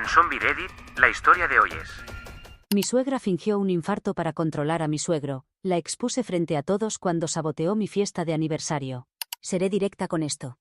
En Zombie Reddit, la historia de hoy es: Mi suegra fingió un infarto para controlar a mi suegro. La expuse frente a todos cuando saboteó mi fiesta de aniversario. Seré directa con esto.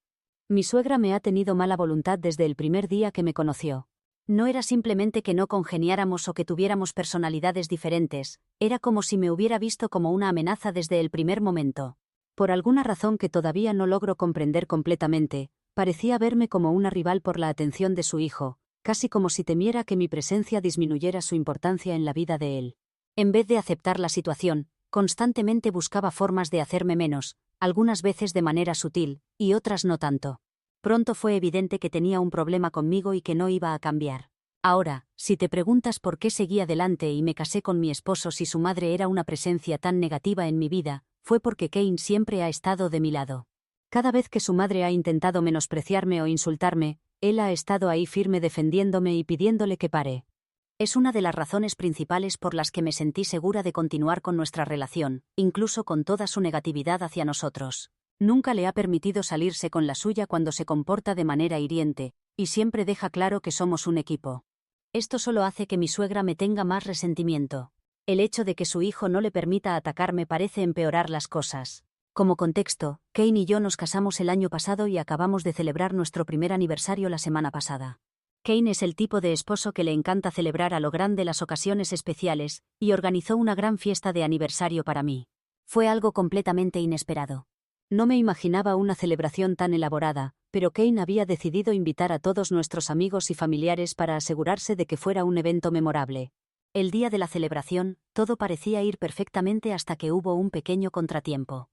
Mi suegra me ha tenido mala voluntad desde el primer día que me conoció. No era simplemente que no congeniáramos o que tuviéramos personalidades diferentes, era como si me hubiera visto como una amenaza desde el primer momento. Por alguna razón que todavía no logro comprender completamente, parecía verme como una rival por la atención de su hijo, casi como si temiera que mi presencia disminuyera su importancia en la vida de él. En vez de aceptar la situación, constantemente buscaba formas de hacerme menos, algunas veces de manera sutil, y otras no tanto. Pronto fue evidente que tenía un problema conmigo y que no iba a cambiar. Ahora, si te preguntas por qué seguí adelante y me casé con mi esposo si su madre era una presencia tan negativa en mi vida, fue porque Kane siempre ha estado de mi lado. Cada vez que su madre ha intentado menospreciarme o insultarme, él ha estado ahí firme defendiéndome y pidiéndole que pare. Es una de las razones principales por las que me sentí segura de continuar con nuestra relación, incluso con toda su negatividad hacia nosotros. Nunca le ha permitido salirse con la suya cuando se comporta de manera hiriente, y siempre deja claro que somos un equipo. Esto solo hace que mi suegra me tenga más resentimiento. El hecho de que su hijo no le permita atacarme parece empeorar las cosas. Como contexto, Kane y yo nos casamos el año pasado y acabamos de celebrar nuestro primer aniversario la semana pasada. Kane es el tipo de esposo que le encanta celebrar a lo grande las ocasiones especiales, y organizó una gran fiesta de aniversario para mí. Fue algo completamente inesperado. No me imaginaba una celebración tan elaborada, pero Kane había decidido invitar a todos nuestros amigos y familiares para asegurarse de que fuera un evento memorable. El día de la celebración, todo parecía ir perfectamente hasta que hubo un pequeño contratiempo.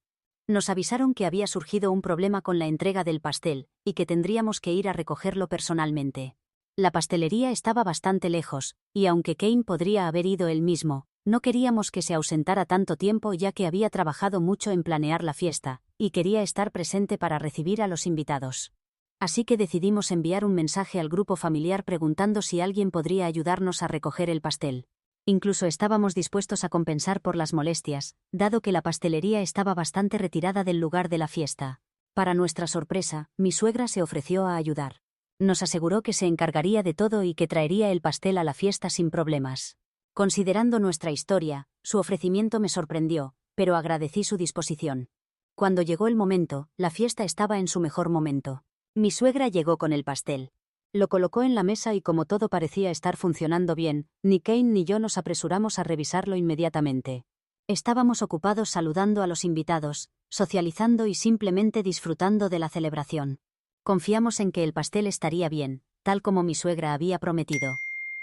Nos avisaron que había surgido un problema con la entrega del pastel, y que tendríamos que ir a recogerlo personalmente. La pastelería estaba bastante lejos, y aunque Kane podría haber ido él mismo, no queríamos que se ausentara tanto tiempo ya que había trabajado mucho en planear la fiesta, y quería estar presente para recibir a los invitados. Así que decidimos enviar un mensaje al grupo familiar preguntando si alguien podría ayudarnos a recoger el pastel. Incluso estábamos dispuestos a compensar por las molestias, dado que la pastelería estaba bastante retirada del lugar de la fiesta. Para nuestra sorpresa, mi suegra se ofreció a ayudar. Nos aseguró que se encargaría de todo y que traería el pastel a la fiesta sin problemas. Considerando nuestra historia, su ofrecimiento me sorprendió, pero agradecí su disposición. Cuando llegó el momento, la fiesta estaba en su mejor momento. Mi suegra llegó con el pastel. Lo colocó en la mesa y como todo parecía estar funcionando bien, ni Kane ni yo nos apresuramos a revisarlo inmediatamente. Estábamos ocupados saludando a los invitados, socializando y simplemente disfrutando de la celebración. Confiamos en que el pastel estaría bien, tal como mi suegra había prometido.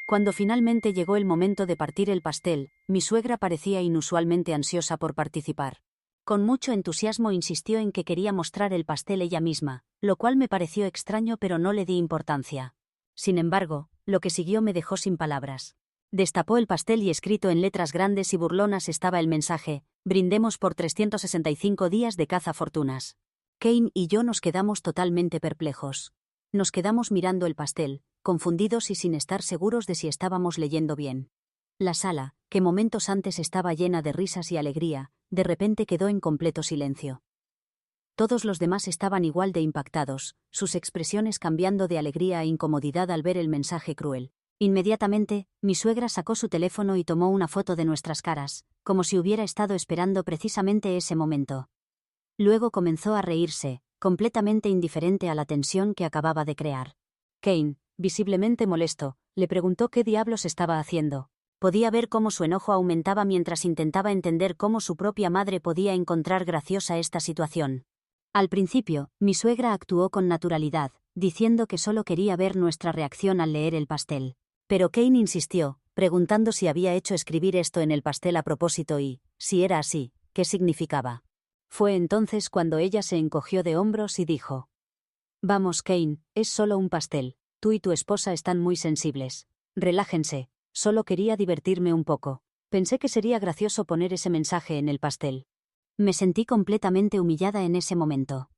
Cuando finalmente llegó el momento de partir el pastel, mi suegra parecía inusualmente ansiosa por participar. Con mucho entusiasmo insistió en que quería mostrar el pastel ella misma, lo cual me pareció extraño pero no le di importancia. Sin embargo, lo que siguió me dejó sin palabras. Destapó el pastel y escrito en letras grandes y burlonas estaba el mensaje: brindemos por 365 días de caza fortunas. Kane y yo nos quedamos totalmente perplejos. Nos quedamos mirando el pastel, confundidos y sin estar seguros de si estábamos leyendo bien. La sala, que momentos antes estaba llena de risas y alegría, de repente quedó en completo silencio. Todos los demás estaban igual de impactados, sus expresiones cambiando de alegría a incomodidad al ver el mensaje cruel. Inmediatamente, mi suegra sacó su teléfono y tomó una foto de nuestras caras, como si hubiera estado esperando precisamente ese momento. Luego comenzó a reírse, completamente indiferente a la tensión que acababa de crear. Kane, visiblemente molesto, le preguntó qué diablos estaba haciendo. Podía ver cómo su enojo aumentaba mientras intentaba entender cómo su propia madre podía encontrar graciosa esta situación. Al principio, mi suegra actuó con naturalidad, diciendo que solo quería ver nuestra reacción al leer el pastel. Pero Kane insistió, preguntando si había hecho escribir esto en el pastel a propósito y, si era así, ¿qué significaba? Fue entonces cuando ella se encogió de hombros y dijo: «Vamos, Kane, es solo un pastel. Tú y tu esposa están muy sensibles. Relájense. Solo quería divertirme un poco. Pensé que sería gracioso poner ese mensaje en el pastel». Me sentí completamente humillada en ese momento.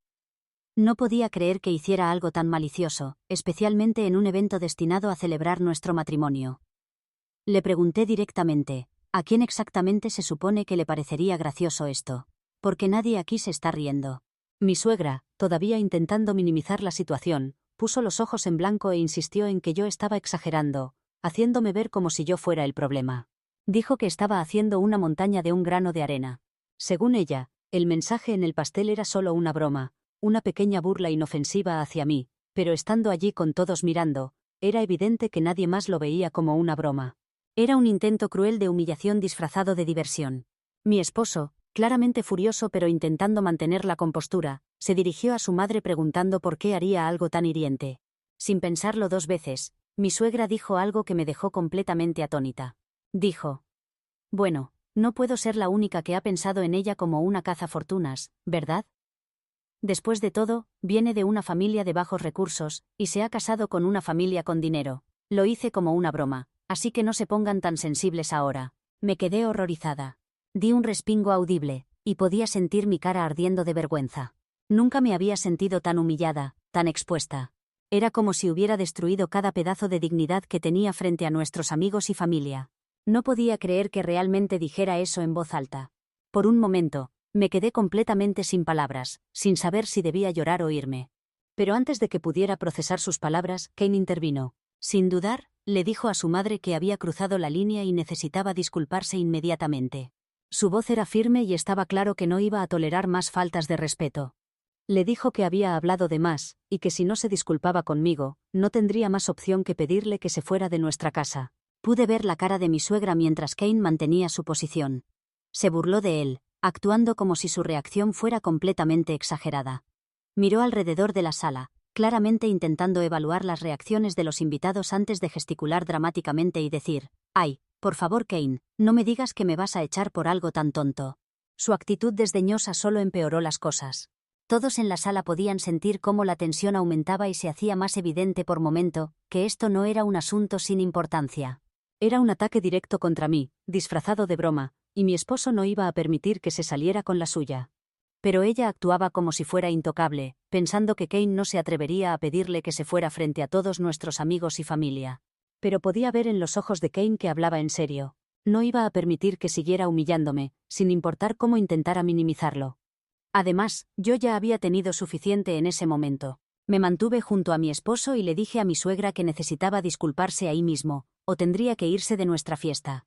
No podía creer que hiciera algo tan malicioso, especialmente en un evento destinado a celebrar nuestro matrimonio. Le pregunté directamente: ¿a quién exactamente se supone que le parecería gracioso esto? Porque nadie aquí se está riendo. Mi suegra, todavía intentando minimizar la situación, puso los ojos en blanco e insistió en que yo estaba exagerando, haciéndome ver como si yo fuera el problema. Dijo que estaba haciendo una montaña de un grano de arena. Según ella, el mensaje en el pastel era solo una broma, una pequeña burla inofensiva hacia mí, pero estando allí con todos mirando, era evidente que nadie más lo veía como una broma. Era un intento cruel de humillación disfrazado de diversión. Mi esposo, claramente furioso pero intentando mantener la compostura, se dirigió a su madre preguntando por qué haría algo tan hiriente. Sin pensarlo dos veces, mi suegra dijo algo que me dejó completamente atónita. Dijo: «Bueno, no puedo ser la única que ha pensado en ella como una cazafortunas, ¿verdad? Después de todo, viene de una familia de bajos recursos, y se ha casado con una familia con dinero. Lo hice como una broma, así que no se pongan tan sensibles ahora». Me quedé horrorizada. Di un respingo audible, y podía sentir mi cara ardiendo de vergüenza. Nunca me había sentido tan humillada, tan expuesta. Era como si hubiera destruido cada pedazo de dignidad que tenía frente a nuestros amigos y familia. No podía creer que realmente dijera eso en voz alta. Por un momento, me quedé completamente sin palabras, sin saber si debía llorar o irme. Pero antes de que pudiera procesar sus palabras, Kane intervino. Sin dudar, le dijo a su madre que había cruzado la línea y necesitaba disculparse inmediatamente. Su voz era firme y estaba claro que no iba a tolerar más faltas de respeto. Le dijo que había hablado de más, y que si no se disculpaba conmigo, no tendría más opción que pedirle que se fuera de nuestra casa. Pude ver la cara de mi suegra mientras Kane mantenía su posición. Se burló de él, actuando como si su reacción fuera completamente exagerada. Miró alrededor de la sala, claramente intentando evaluar las reacciones de los invitados antes de gesticular dramáticamente y decir: «Ay, por favor Kane, no me digas que me vas a echar por algo tan tonto». Su actitud desdeñosa solo empeoró las cosas. Todos en la sala podían sentir cómo la tensión aumentaba y se hacía más evidente por momento que esto no era un asunto sin importancia. Era un ataque directo contra mí, disfrazado de broma, y mi esposo no iba a permitir que se saliera con la suya. Pero ella actuaba como si fuera intocable, pensando que Kane no se atrevería a pedirle que se fuera frente a todos nuestros amigos y familia. Pero podía ver en los ojos de Kane que hablaba en serio. No iba a permitir que siguiera humillándome, sin importar cómo intentara minimizarlo. Además, yo ya había tenido suficiente en ese momento. Me mantuve junto a mi esposo y le dije a mi suegra que necesitaba disculparse ahí mismo, o tendría que irse de nuestra fiesta.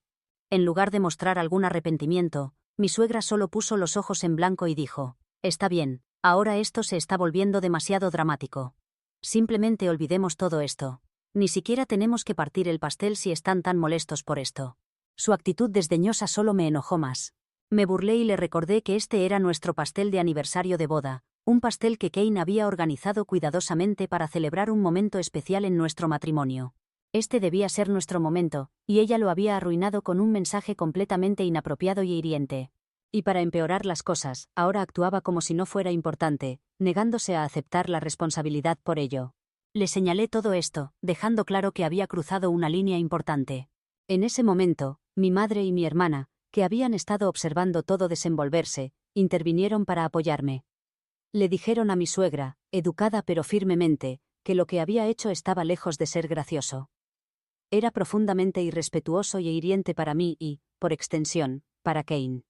En lugar de mostrar algún arrepentimiento, mi suegra solo puso los ojos en blanco y dijo: «Está bien, ahora esto se está volviendo demasiado dramático. Simplemente olvidemos todo esto. Ni siquiera tenemos que partir el pastel si están tan molestos por esto». Su actitud desdeñosa solo me enojó más. Me burlé y le recordé que este era nuestro pastel de aniversario de boda, un pastel que Kane había organizado cuidadosamente para celebrar un momento especial en nuestro matrimonio. Este debía ser nuestro momento, y ella lo había arruinado con un mensaje completamente inapropiado y hiriente. Y para empeorar las cosas, ahora actuaba como si no fuera importante, negándose a aceptar la responsabilidad por ello. Le señalé todo esto, dejando claro que había cruzado una línea importante. En ese momento, mi madre y mi hermana, que habían estado observando todo desenvolverse, intervinieron para apoyarme. Le dijeron a mi suegra, educada pero firmemente, que lo que había hecho estaba lejos de ser gracioso. Era profundamente irrespetuoso y hiriente para mí y, por extensión, para Kane.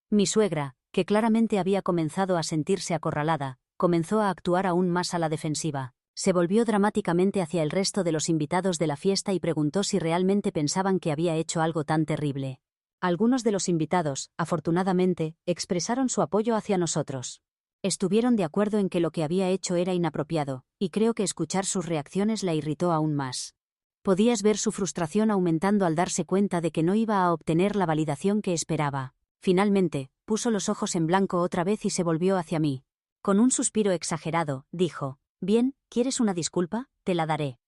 Mi suegra, que claramente había comenzado a sentirse acorralada, comenzó a actuar aún más a la defensiva. Se volvió dramáticamente hacia el resto de los invitados de la fiesta y preguntó si realmente pensaban que había hecho algo tan terrible. Algunos de los invitados, afortunadamente, expresaron su apoyo hacia nosotros. Estuvieron de acuerdo en que lo que había hecho era inapropiado, y creo que escuchar sus reacciones la irritó aún más. Podías ver su frustración aumentando al darse cuenta de que no iba a obtener la validación que esperaba. Finalmente, puso los ojos en blanco otra vez y se volvió hacia mí. Con un suspiro exagerado, dijo: «Bien, ¿quieres una disculpa? Te la daré».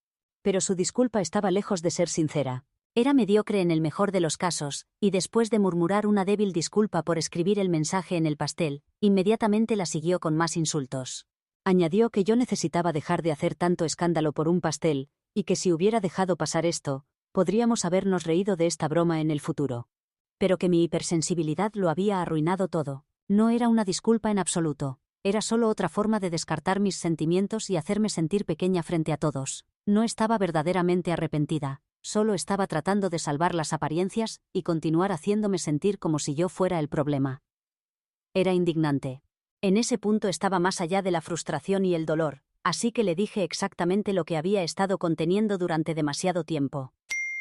Pero su disculpa estaba lejos de ser sincera. Era mediocre en el mejor de los casos, y después de murmurar una débil disculpa por escribir el mensaje en el pastel, inmediatamente la siguió con más insultos. Añadió que yo necesitaba dejar de hacer tanto escándalo por un pastel, y que si hubiera dejado pasar esto, podríamos habernos reído de esta broma en el futuro. Pero que mi hipersensibilidad lo había arruinado todo. No era una disculpa en absoluto. Era solo otra forma de descartar mis sentimientos y hacerme sentir pequeña frente a todos. No estaba verdaderamente arrepentida. Solo estaba tratando de salvar las apariencias y continuar haciéndome sentir como si yo fuera el problema. Era indignante. En ese punto estaba más allá de la frustración y el dolor. así que le dije exactamente lo que había estado conteniendo durante demasiado tiempo.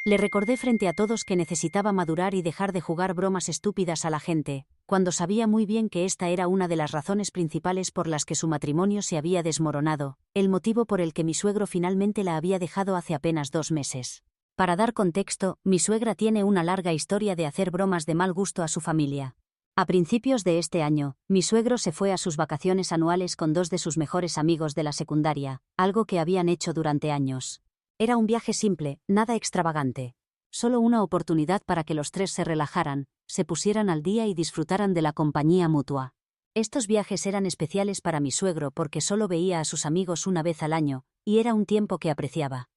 Le recordé frente a todos que necesitaba madurar y dejar de jugar bromas estúpidas a la gente, cuando sabía muy bien que esta era una de las razones principales por las que su matrimonio se había desmoronado, el motivo por el que mi suegro finalmente la había dejado hace apenas 2 meses. Para dar contexto, mi suegra tiene una larga historia de hacer bromas de mal gusto a su familia. A principios de este año, mi suegro se fue a sus vacaciones anuales con 2 de sus mejores amigos de la secundaria, algo que habían hecho durante años. Era un viaje simple, nada extravagante. Solo una oportunidad para que los 3 se relajaran, se pusieran al día y disfrutaran de la compañía mutua. Estos viajes eran especiales para mi suegro porque solo veía a sus amigos una vez al año, y era un tiempo que apreciaba.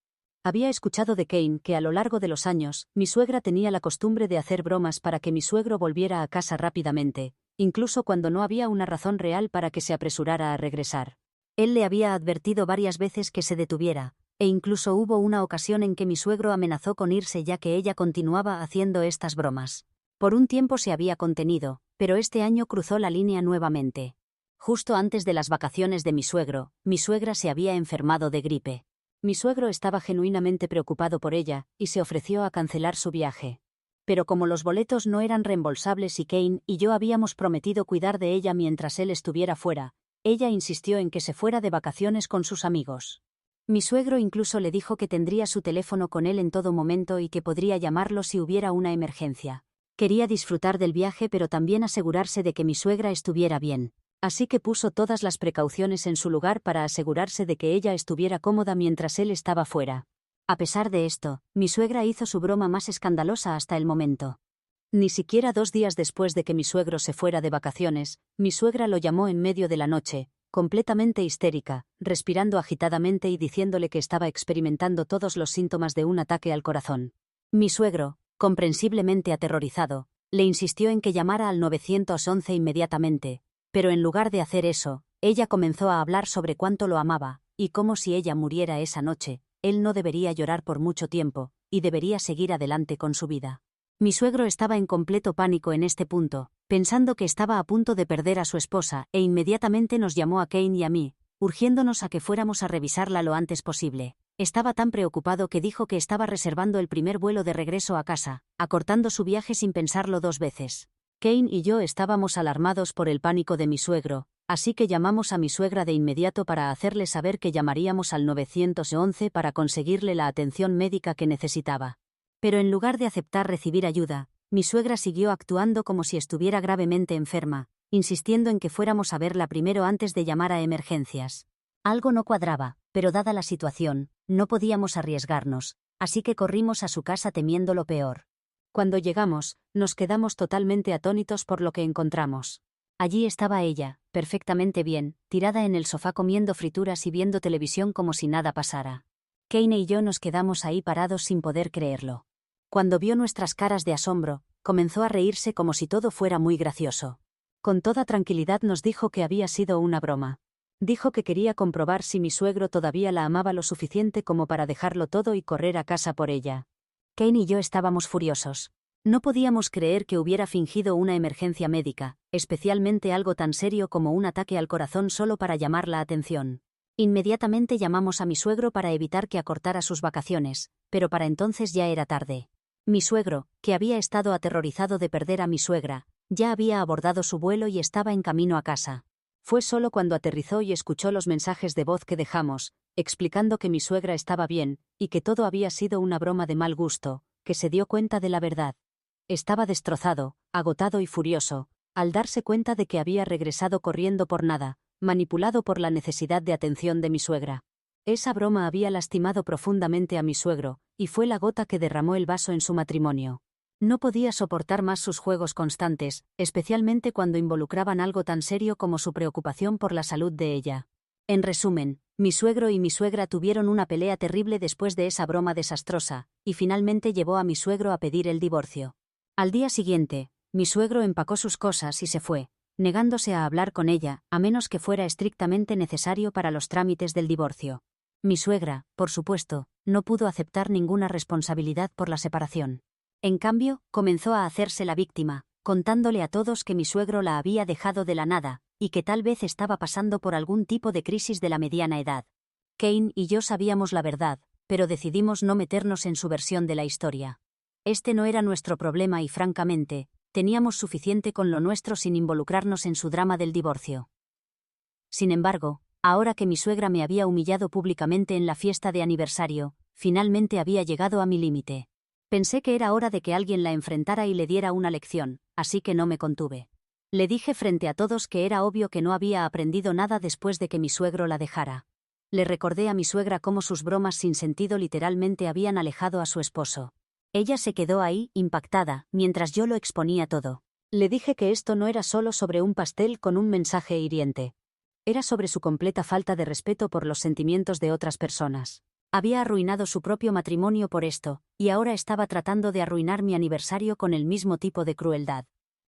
Había escuchado de Kane que a lo largo de los años, mi suegra tenía la costumbre de hacer bromas para que mi suegro volviera a casa rápidamente, incluso cuando no había una razón real para que se apresurara a regresar. Él le había advertido varias veces que se detuviera, e incluso hubo una ocasión en que mi suegro amenazó con irse ya que ella continuaba haciendo estas bromas. Por un tiempo se había contenido, pero este año cruzó la línea nuevamente. Justo antes de las vacaciones de mi suegra se había enfermado de gripe. Mi suegro estaba genuinamente preocupado por ella, y se ofreció a cancelar su viaje. Pero como los boletos no eran reembolsables y Kane y yo habíamos prometido cuidar de ella mientras él estuviera fuera, ella insistió en que se fuera de vacaciones con sus amigos. Mi suegro incluso le dijo que tendría su teléfono con él en todo momento y que podría llamarlo si hubiera una emergencia. Quería disfrutar del viaje pero también asegurarse de que mi suegra estuviera bien. Así que puso todas las precauciones en su lugar para asegurarse de que ella estuviera cómoda mientras él estaba fuera. A pesar de esto, mi suegra hizo su broma más escandalosa hasta el momento. Ni siquiera 2 días después de que mi suegro se fuera de vacaciones, mi suegra lo llamó en medio de la noche, completamente histérica, respirando agitadamente y diciéndole que estaba experimentando todos los síntomas de un ataque al corazón. Mi suegro, comprensiblemente aterrorizado, le insistió en que llamara al 911 inmediatamente, pero en lugar de hacer eso, ella comenzó a hablar sobre cuánto lo amaba, y cómo si ella muriera esa noche, él no debería llorar por mucho tiempo, y debería seguir adelante con su vida. Mi suegro estaba en completo pánico en este punto, pensando que estaba a punto de perder a su esposa, e inmediatamente nos llamó a Kane y a mí, urgiéndonos a que fuéramos a revisarla lo antes posible. Estaba tan preocupado que dijo que estaba reservando el primer vuelo de regreso a casa, acortando su viaje sin pensarlo 2 veces. Kane y yo estábamos alarmados por el pánico de mi suegro, así que llamamos a mi suegra de inmediato para hacerle saber que llamaríamos al 911 para conseguirle la atención médica que necesitaba. Pero en lugar de aceptar recibir ayuda, mi suegra siguió actuando como si estuviera gravemente enferma, insistiendo en que fuéramos a verla primero antes de llamar a emergencias. Algo no cuadraba, pero dada la situación, no podíamos arriesgarnos, así que corrimos a su casa temiendo lo peor. Cuando llegamos, nos quedamos totalmente atónitos por lo que encontramos. Allí estaba ella, perfectamente bien, tirada en el sofá comiendo frituras y viendo televisión como si nada pasara. Kane y yo nos quedamos ahí parados sin poder creerlo. Cuando vio nuestras caras de asombro, comenzó a reírse como si todo fuera muy gracioso. Con toda tranquilidad nos dijo que había sido una broma. Dijo que quería comprobar si mi suegro todavía la amaba lo suficiente como para dejarlo todo y correr a casa por ella. Kane y yo estábamos furiosos. No podíamos creer que hubiera fingido una emergencia médica, especialmente algo tan serio como un ataque al corazón solo para llamar la atención. Inmediatamente llamamos a mi suegro para evitar que acortara sus vacaciones, pero para entonces ya era tarde. Mi suegro, que había estado aterrorizado de perder a mi suegra, ya había abordado su vuelo y estaba en camino a casa. Fue solo cuando aterrizó y escuchó los mensajes de voz que dejamos, explicando que mi suegra estaba bien, y que todo había sido una broma de mal gusto, que se dio cuenta de la verdad. Estaba destrozado, agotado y furioso, al darse cuenta de que había regresado corriendo por nada, manipulado por la necesidad de atención de mi suegra. Esa broma había lastimado profundamente a mi suegro, y fue la gota que derramó el vaso en su matrimonio. No podía soportar más sus juegos constantes, especialmente cuando involucraban algo tan serio como su preocupación por la salud de ella. En resumen, mi suegro y mi suegra tuvieron una pelea terrible después de esa broma desastrosa, y finalmente llevó a mi suegro a pedir el divorcio. Al día siguiente, mi suegro empacó sus cosas y se fue, negándose a hablar con ella, a menos que fuera estrictamente necesario para los trámites del divorcio. Mi suegra, por supuesto, no pudo aceptar ninguna responsabilidad por la separación. En cambio, comenzó a hacerse la víctima, contándole a todos que mi suegro la había dejado de la nada, y que tal vez estaba pasando por algún tipo de crisis de la mediana edad. Kane y yo sabíamos la verdad, pero decidimos no meternos en su versión de la historia. Este no era nuestro problema y francamente, teníamos suficiente con lo nuestro sin involucrarnos en su drama del divorcio. Sin embargo, ahora que mi suegra me había humillado públicamente en la fiesta de aniversario, finalmente había llegado a mi límite. Pensé que era hora de que alguien la enfrentara y le diera una lección, así que no me contuve. Le dije frente a todos que era obvio que no había aprendido nada después de que mi suegro la dejara. Le recordé a mi suegra cómo sus bromas sin sentido literalmente habían alejado a su esposo. Ella se quedó ahí, impactada, mientras yo lo exponía todo. Le dije que esto no era solo sobre un pastel con un mensaje hiriente. Era sobre su completa falta de respeto por los sentimientos de otras personas. Había arruinado su propio matrimonio por esto, y ahora estaba tratando de arruinar mi aniversario con el mismo tipo de crueldad.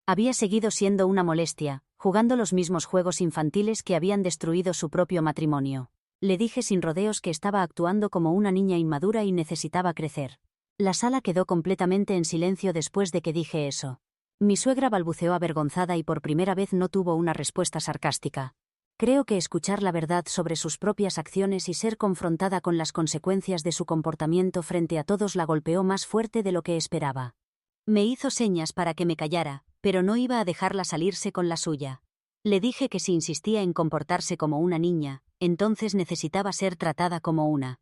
Había seguido siendo una molestia, jugando los mismos juegos infantiles que habían destruido su propio matrimonio. Le dije sin rodeos que estaba actuando como una niña inmadura y necesitaba crecer. La sala quedó completamente en silencio después de que dije eso. Mi suegra balbuceó avergonzada y por primera vez no tuvo una respuesta sarcástica. Creo que escuchar la verdad sobre sus propias acciones y ser confrontada con las consecuencias de su comportamiento frente a todos la golpeó más fuerte de lo que esperaba. Me hizo señas para que me callara, pero no iba a dejarla salirse con la suya. Le dije que si insistía en comportarse como una niña, entonces necesitaba ser tratada como una.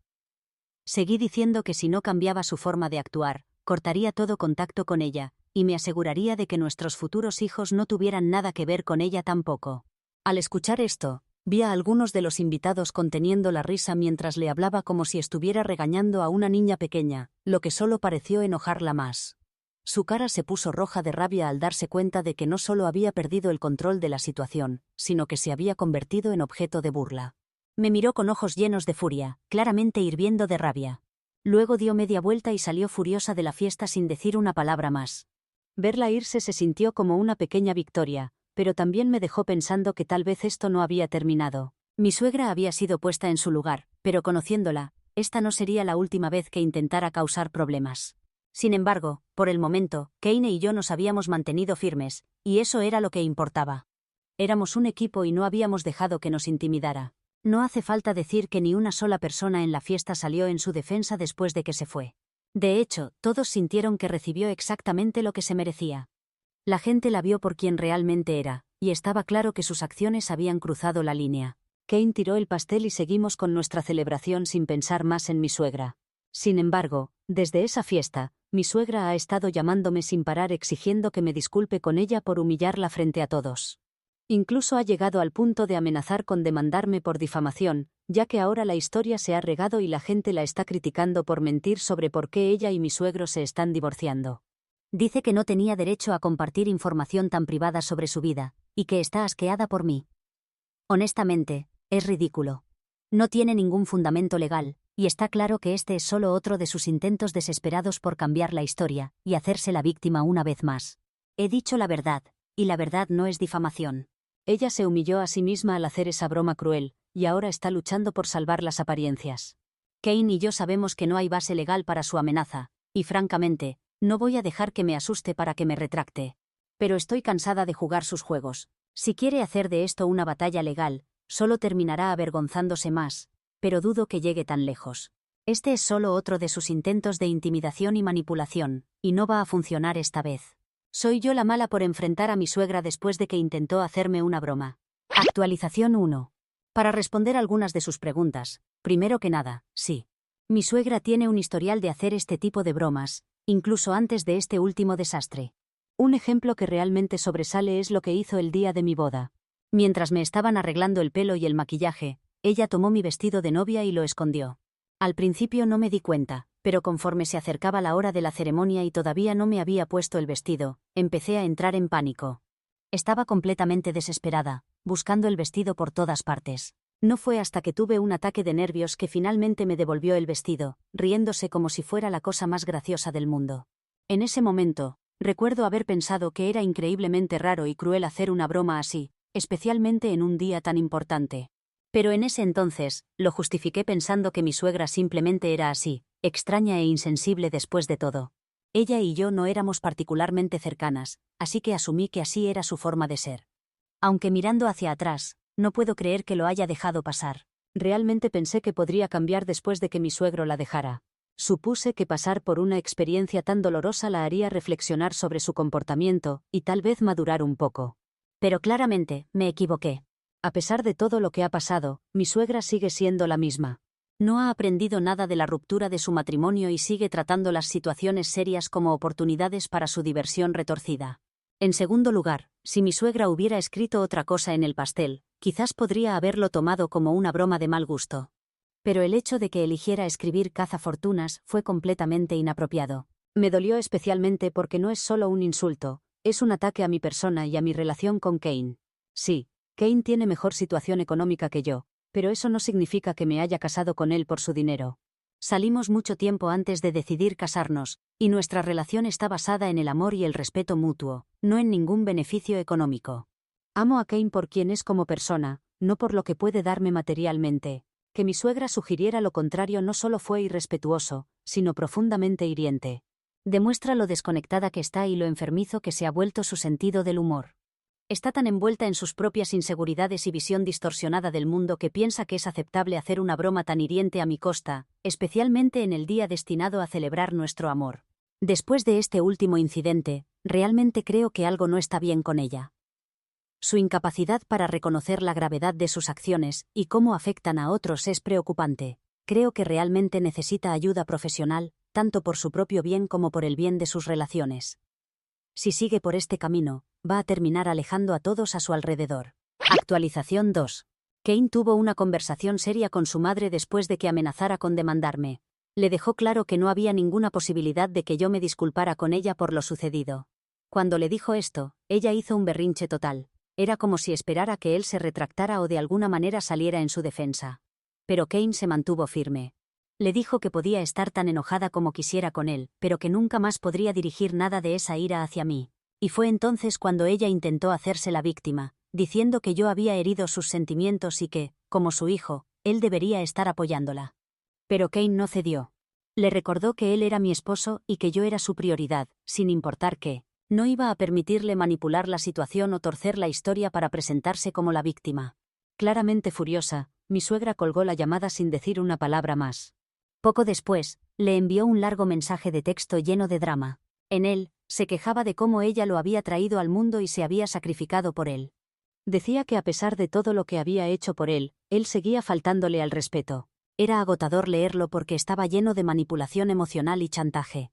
Seguí diciendo que si no cambiaba su forma de actuar, cortaría todo contacto con ella, y me aseguraría de que nuestros futuros hijos no tuvieran nada que ver con ella tampoco. Al escuchar esto, vi a algunos de los invitados conteniendo la risa mientras le hablaba como si estuviera regañando a una niña pequeña, lo que solo pareció enojarla más. Su cara se puso roja de rabia al darse cuenta de que no solo había perdido el control de la situación, sino que se había convertido en objeto de burla. Me miró con ojos llenos de furia, claramente hirviendo de rabia. Luego dio media vuelta y salió furiosa de la fiesta sin decir una palabra más. Verla irse se sintió como una pequeña victoria, pero también me dejó pensando que tal vez esto no había terminado. Mi suegra había sido puesta en su lugar, pero conociéndola, esta no sería la última vez que intentara causar problemas. Sin embargo, por el momento, Kane y yo nos habíamos mantenido firmes, y eso era lo que importaba. Éramos un equipo y no habíamos dejado que nos intimidara. No hace falta decir que ni una sola persona en la fiesta salió en su defensa después de que se fue. De hecho, todos sintieron que recibió exactamente lo que se merecía. La gente la vio por quien realmente era, y estaba claro que sus acciones habían cruzado la línea. Kane tiró el pastel y seguimos con nuestra celebración sin pensar más en mi suegra. Sin embargo, desde esa fiesta, mi suegra ha estado llamándome sin parar exigiendo que me disculpe con ella por humillarla frente a todos. Incluso ha llegado al punto de amenazar con demandarme por difamación, ya que ahora la historia se ha regado y la gente la está criticando por mentir sobre por qué ella y mi suegro se están divorciando. Dice que no tenía derecho a compartir información tan privada sobre su vida, y que está asqueada por mí. Honestamente, es ridículo. No tiene ningún fundamento legal, y está claro que este es solo otro de sus intentos desesperados por cambiar la historia y hacerse la víctima una vez más. He dicho la verdad, y la verdad no es difamación. Ella se humilló a sí misma al hacer esa broma cruel, y ahora está luchando por salvar las apariencias. Kane y yo sabemos que no hay base legal para su amenaza, y francamente, no voy a dejar que me asuste para que me retracte. Pero estoy cansada de jugar sus juegos. Si quiere hacer de esto una batalla legal, solo terminará avergonzándose más, pero dudo que llegue tan lejos. Este es solo otro de sus intentos de intimidación y manipulación, y no va a funcionar esta vez. Soy yo la mala por enfrentar a mi suegra después de que intentó hacerme una broma. Actualización 1. Para responder algunas de sus preguntas, primero que nada, sí. Mi suegra tiene un historial de hacer este tipo de bromas, incluso antes de este último desastre. Un ejemplo que realmente sobresale es lo que hizo el día de mi boda. Mientras me estaban arreglando el pelo y el maquillaje, ella tomó mi vestido de novia y lo escondió. Al principio no me di cuenta, pero conforme se acercaba la hora de la ceremonia y todavía no me había puesto el vestido, empecé a entrar en pánico. Estaba completamente desesperada, buscando el vestido por todas partes. No fue hasta que tuve un ataque de nervios que finalmente me devolvió el vestido, riéndose como si fuera la cosa más graciosa del mundo. En ese momento, recuerdo haber pensado que era increíblemente raro y cruel hacer una broma así, especialmente en un día tan importante. Pero en ese entonces, lo justifiqué pensando que mi suegra simplemente era así, extraña e insensible después de todo. Ella y yo no éramos particularmente cercanas, así que asumí que así era su forma de ser. Aunque mirando hacia atrás, no puedo creer que lo haya dejado pasar. Realmente pensé que podría cambiar después de que mi suegro la dejara. Supuse que pasar por una experiencia tan dolorosa la haría reflexionar sobre su comportamiento y tal vez madurar un poco. Pero claramente, me equivoqué. A pesar de todo lo que ha pasado, mi suegra sigue siendo la misma. No ha aprendido nada de la ruptura de su matrimonio y sigue tratando las situaciones serias como oportunidades para su diversión retorcida. En segundo lugar, si mi suegra hubiera escrito otra cosa en el pastel, quizás podría haberlo tomado como una broma de mal gusto. Pero el hecho de que eligiera escribir cazafortunas fue completamente inapropiado. Me dolió especialmente porque no es solo un insulto, es un ataque a mi persona y a mi relación con Kane. Sí, Kane tiene mejor situación económica que yo, pero eso no significa que me haya casado con él por su dinero. Salimos mucho tiempo antes de decidir casarnos, y nuestra relación está basada en el amor y el respeto mutuo, no en ningún beneficio económico. Amo a Kane por quien es como persona, no por lo que puede darme materialmente. Que mi suegra sugiriera lo contrario no solo fue irrespetuoso, sino profundamente hiriente. Demuestra lo desconectada que está y lo enfermizo que se ha vuelto su sentido del humor. Está tan envuelta en sus propias inseguridades y visión distorsionada del mundo que piensa que es aceptable hacer una broma tan hiriente a mi costa, especialmente en el día destinado a celebrar nuestro amor. Después de este último incidente, realmente creo que algo no está bien con ella. Su incapacidad para reconocer la gravedad de sus acciones y cómo afectan a otros es preocupante. Creo que realmente necesita ayuda profesional, tanto por su propio bien como por el bien de sus relaciones. Si sigue por este camino, va a terminar alejando a todos a su alrededor. Actualización 2. Kane tuvo una conversación seria con su madre después de que amenazara con demandarme. Le dejó claro que no había ninguna posibilidad de que yo me disculpara con ella por lo sucedido. Cuando le dijo esto, ella hizo un berrinche total. Era como si esperara que él se retractara o de alguna manera saliera en su defensa. Pero Kane se mantuvo firme. Le dijo que podía estar tan enojada como quisiera con él, pero que nunca más podría dirigir nada de esa ira hacia mí. Y fue entonces cuando ella intentó hacerse la víctima, diciendo que yo había herido sus sentimientos y que, como su hijo, él debería estar apoyándola. Pero Kane no cedió. Le recordó que él era mi esposo y que yo era su prioridad, sin importar qué. No iba a permitirle manipular la situación o torcer la historia para presentarse como la víctima. Claramente furiosa, mi suegra colgó la llamada sin decir una palabra más. Poco después, le envió un largo mensaje de texto lleno de drama. En él, se quejaba de cómo ella lo había traído al mundo y se había sacrificado por él. Decía que a pesar de todo lo que había hecho por él seguía faltándole al respeto. Era agotador leerlo porque estaba lleno de manipulación emocional y chantaje.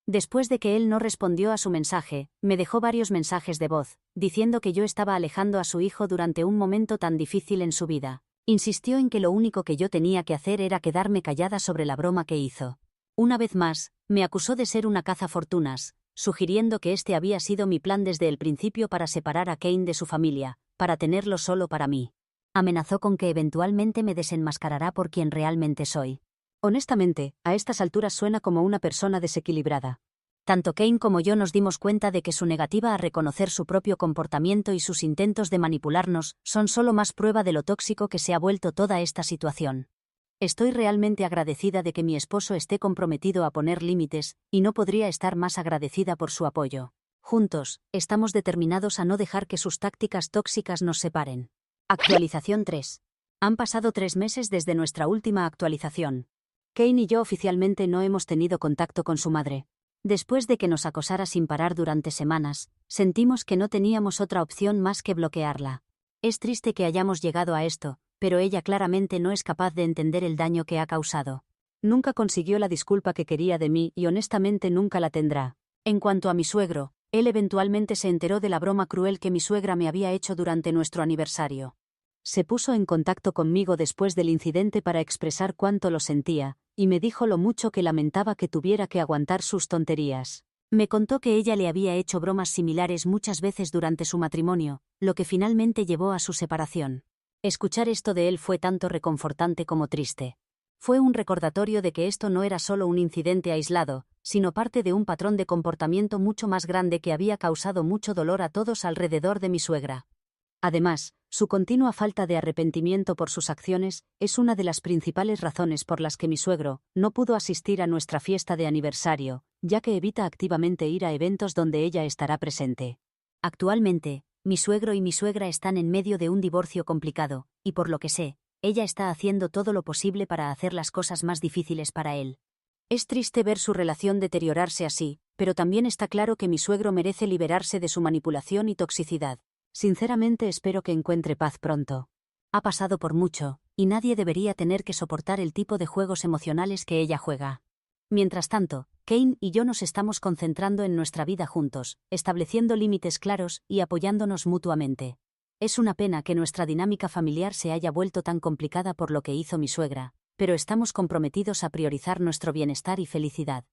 Después de que él no respondió a su mensaje, me dejó varios mensajes de voz, diciendo que yo estaba alejando a su hijo durante un momento tan difícil en su vida. Insistió en que lo único que yo tenía que hacer era quedarme callada sobre la broma que hizo. Una vez más, me acusó de ser una cazafortunas, sugiriendo que este había sido mi plan desde el principio para separar a Kane de su familia, para tenerlo solo para mí. Amenazó con que eventualmente me desenmascarará por quien realmente soy. Honestamente, a estas alturas suena como una persona desequilibrada. Tanto Kane como yo nos dimos cuenta de que su negativa a reconocer su propio comportamiento y sus intentos de manipularnos son solo más prueba de lo tóxico que se ha vuelto toda esta situación. Estoy realmente agradecida de que mi esposo esté comprometido a poner límites, y no podría estar más agradecida por su apoyo. Juntos, estamos determinados a no dejar que sus tácticas tóxicas nos separen. Actualización 3. Han pasado 3 meses desde nuestra última actualización. Kane y yo oficialmente no hemos tenido contacto con su madre. Después de que nos acosara sin parar durante semanas, sentimos que no teníamos otra opción más que bloquearla. Es triste que hayamos llegado a esto, pero ella claramente no es capaz de entender el daño que ha causado. Nunca consiguió la disculpa que quería de mí y honestamente nunca la tendrá. En cuanto a mi suegro, él eventualmente se enteró de la broma cruel que mi suegra me había hecho durante nuestro aniversario. Se puso en contacto conmigo después del incidente para expresar cuánto lo sentía, y me dijo lo mucho que lamentaba que tuviera que aguantar sus tonterías. Me contó que ella le había hecho bromas similares muchas veces durante su matrimonio, lo que finalmente llevó a su separación. Escuchar esto de él fue tanto reconfortante como triste. Fue un recordatorio de que esto no era solo un incidente aislado, sino parte de un patrón de comportamiento mucho más grande que había causado mucho dolor a todos alrededor de mi suegra. Además, su continua falta de arrepentimiento por sus acciones es una de las principales razones por las que mi suegro no pudo asistir a nuestra fiesta de aniversario, ya que evita activamente ir a eventos donde ella estará presente. Actualmente, Mi suegro y mi suegra están en medio de un divorcio complicado, y por lo que sé, ella está haciendo todo lo posible para hacer las cosas más difíciles para él. Es triste ver su relación deteriorarse así, pero también está claro que mi suegro merece liberarse de su manipulación y toxicidad. Sinceramente espero que encuentre paz pronto. Ha pasado por mucho, y nadie debería tener que soportar el tipo de juegos emocionales que ella juega. Mientras tanto, Kane y yo nos estamos concentrando en nuestra vida juntos, estableciendo límites claros y apoyándonos mutuamente. Es una pena que nuestra dinámica familiar se haya vuelto tan complicada por lo que hizo mi suegra, pero estamos comprometidos a priorizar nuestro bienestar y felicidad.